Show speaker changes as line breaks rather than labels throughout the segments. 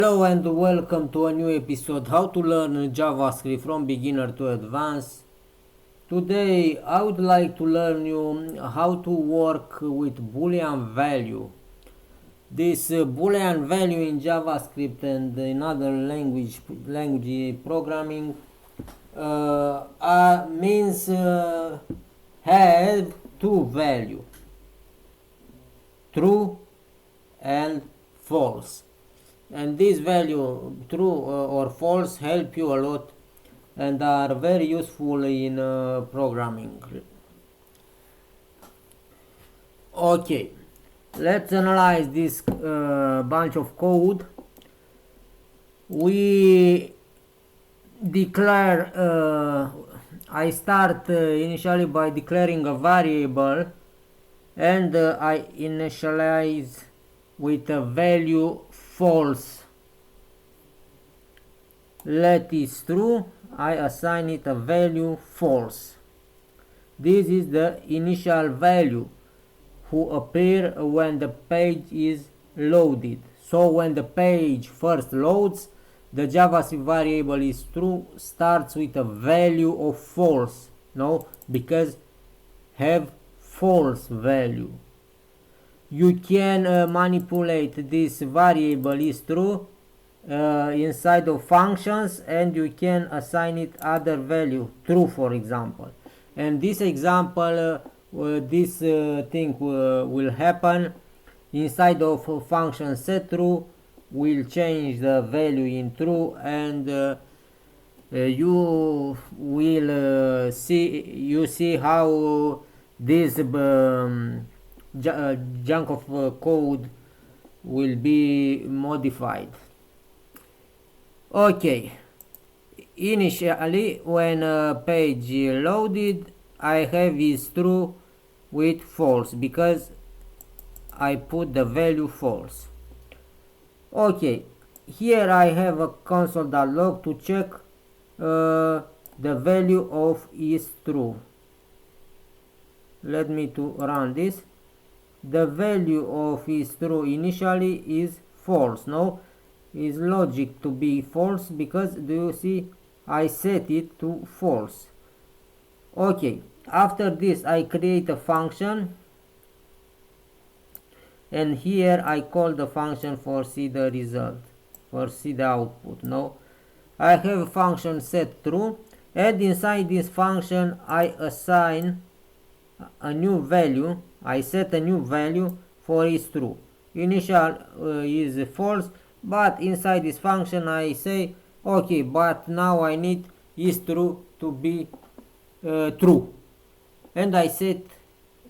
Hello and welcome to a new episode how to learn JavaScript from beginner to advanced. Today I would like to learn you how to work with Boolean value. This Boolean value in JavaScript and in other language programming means have two value, true and false. And this value true or false help you a lot and are very useful in programming. Okay, let's analyze this bunch of code. We declare I start initially by declaring a variable and I initialize with a value false. Let is true, I assign it a value false. This is the initial value who appear when the page is loaded. So when the page first loads, the JavaScript variable is true starts with a value of false. No, because have false value. You can manipulate this variable is true inside of functions, and you can assign it other value, true for example. And this example, this thing will happen inside of function set true. Will change the value in true, and you will see how this chunk of code will be modified. Okay, initially when a page loaded, I have is true with false because I put the value false. Okay, here I have a console.log to check the value of is true. Let me to run this. The value of is true initially is false. No, is logic to be false because do you see I set it to false. Okay, after this I create a function, and here I call the function for see the result, for see the output. No, I have a function set true, and inside this function I assign a new value. I set a new value for is true. Initial is false, but inside this function I say okay, but now I need is true to be true, and I set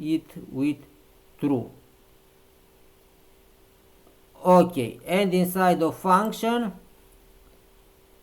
it with true. Okay, and inside of function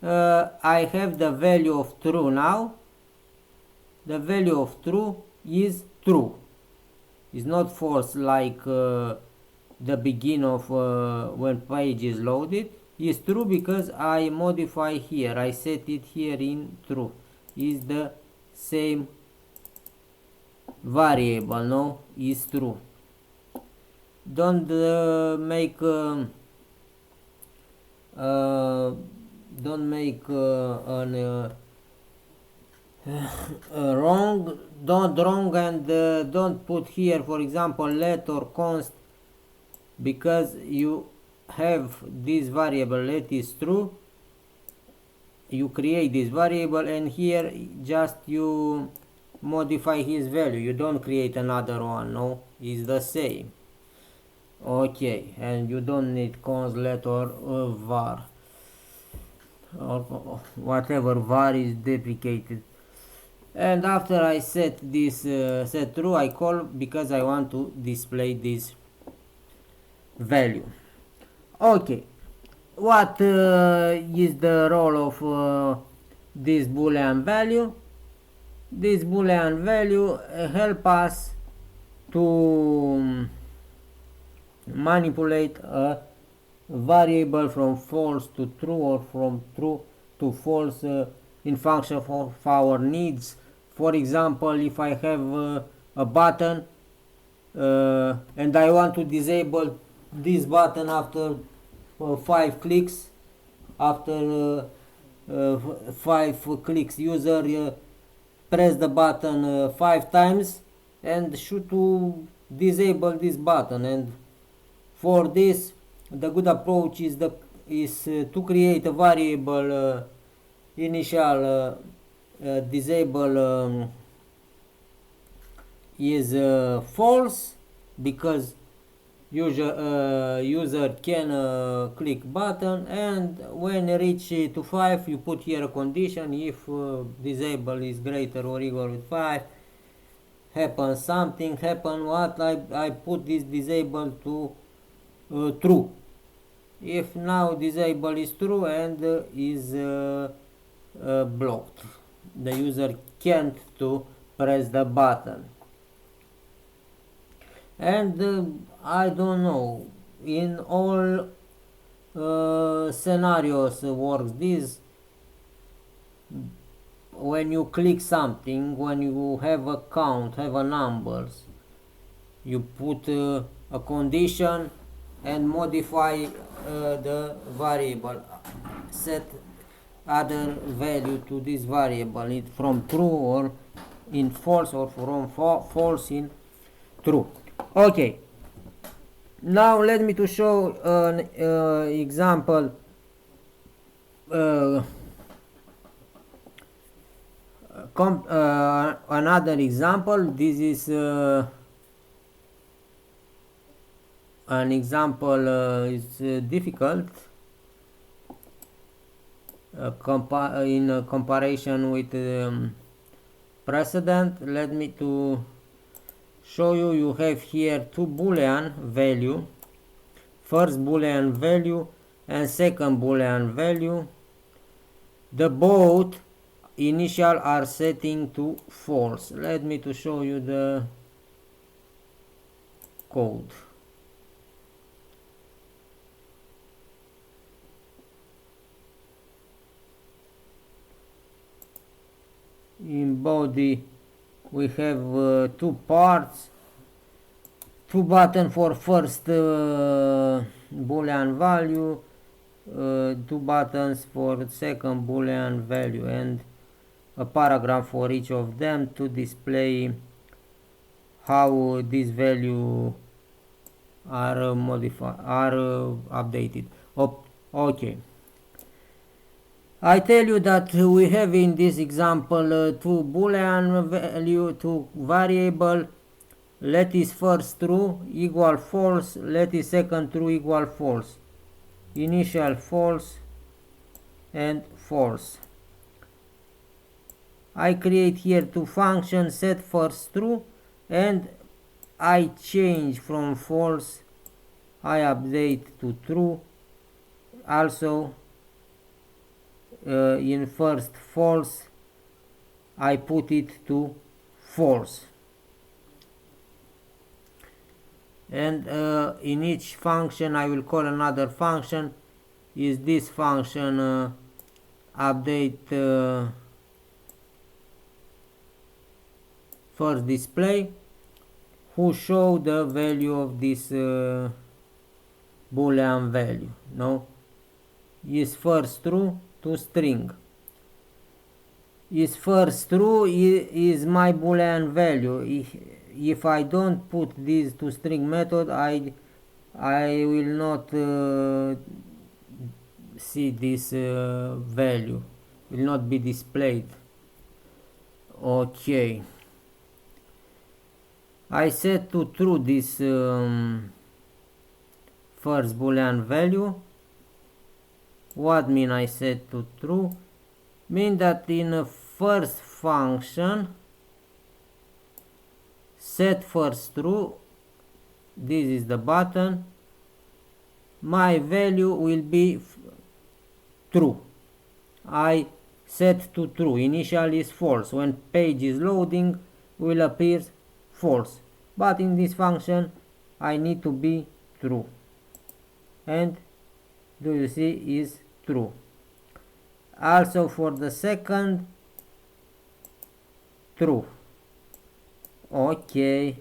I have the value of true. Now the value of true is true, is not false like the beginning of when page is loaded. Is true because I modify here, I set it here in true, is the same variable. No, is true. Don't make an wrong, and don't put here for example let or const, because you have this variable let is true, you create this variable, and here just you modify his value, you don't create another one. No, is the same. Okay, and you don't need const, let or var, or whatever var is deprecated. And after I set this set true, I call because I want to display this value. Okay, what is the role of this Boolean value? This Boolean value help us to manipulate a variable from false to true or from true to false in function of our needs. For example, if I have a button and I want to disable this button after 5 clicks, after 5 clicks. User press the button 5 times and should to disable this button. And for this, the good approach is to create a variable initial disable is false, because user can click button, and when reach to 5 you put here a condition. If disable is greater or equal with 5, happen something. Happen what? I put this disable to true. If now disable is true and is blocked, the user can't to press the button. And I don't know, in all scenarios works this. When you click something, when you have a count, have a numbers, you put a condition and modify the variable, set other value to this variable, it from true or in false, or from false in true. Okay, now let me to show an example another example. This is an example is difficult in comparison with precedent. Let me to show you. You have here two Boolean value, first Boolean value and second Boolean value. The both initial are setting to false. Let me to show you the code. In body we have two parts, two buttons for first Boolean value, two buttons for second Boolean value, and a paragraph for each of them to display how these value are modified, are updated. Okay. I tell you that we have in this example two Boolean value, two variable. Let is first true equal false, let is second true equal false, initial false and false. I create here two functions, set first true, and I change from false, I update to true. Also in first false, I put it to false. And in each function I will call another function. Is this function update first display, who show the value of this Boolean value. No, is first true to string. Is first true is my Boolean value. If I don't put this to string method, I will not see this value, will not be displayed. Okay, I set to true this first Boolean value. What mean I set to true? Mean that in a first function set first true, this is the button, my value will be true. I set to true, initial is false, when page is loading will appear false, but in this function I need to be true, and do you see is true. Also for the second, true. Okay,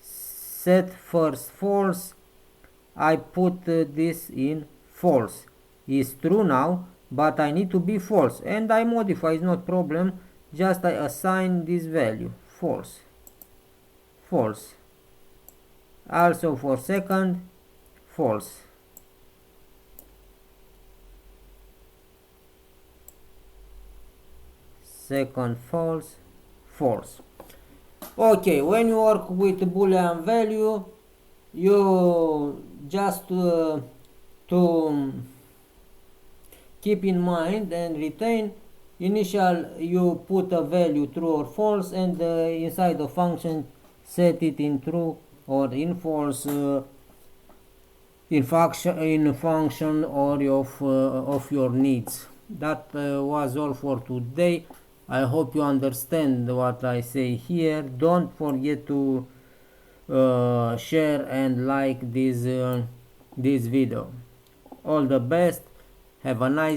set first false, I put this in false. It's true now, but I need to be false, and I modify, it's not problem, just I assign this value false. False. Also for second, false. Second false, false. Okay, when you work with Boolean value, you just to keep in mind and retain, initial you put a value true or false, and inside the function set it in true or in false in function or of your needs. That was all for today. I hope you understand what I say here. Don't forget to share and like this video. All the best. Have a nice